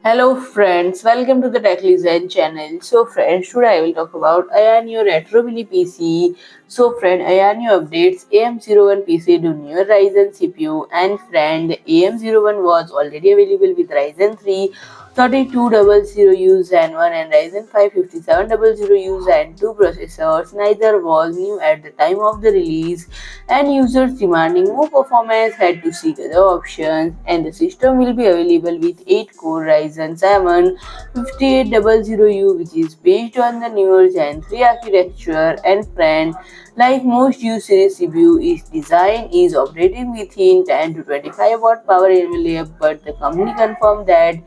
Hello friends, welcome to the Zen channel. So friends, today I will talk about AYANEO Retro Mini PC. So friend, AYANEO updates AM01 PC to newer Ryzen CPU, and friend, the AM01 was already available with Ryzen 3 3200U Zen 1 and Ryzen 5 5700U Zen 2 processors. Neither was new at the time of the release, and users demanding more performance had to seek other options, and the system will be available with 8-core Ryzen 7 5800U, which is based on the newer Gen 3 architecture. And friend, like most U series CPU, its design is operating within 10 to 25 watt power envelope, but the company confirmed that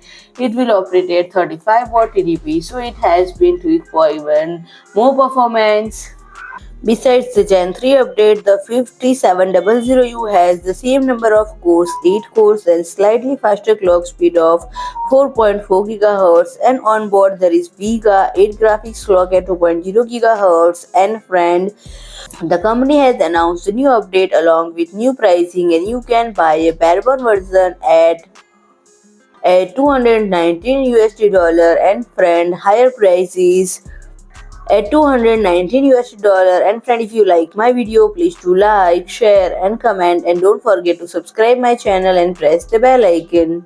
it will operate at 35 watt TDP, so it has been tweaked for even more performance. Besides the Gen 3 update, the 5700U has the same number of cores, 8 cores, and slightly faster clock speed of 4.4 GHz. And on board there is Vega 8 graphics clock at 2.0 GHz. And friend, the company has announced a new update along with new pricing, and you can buy a bare-bone version at 219 USD dollar, and friend, higher prices at 219 USD dollar. And friend, if you like my video, please do like, share and comment, and don't forget to subscribe my channel and press the bell icon.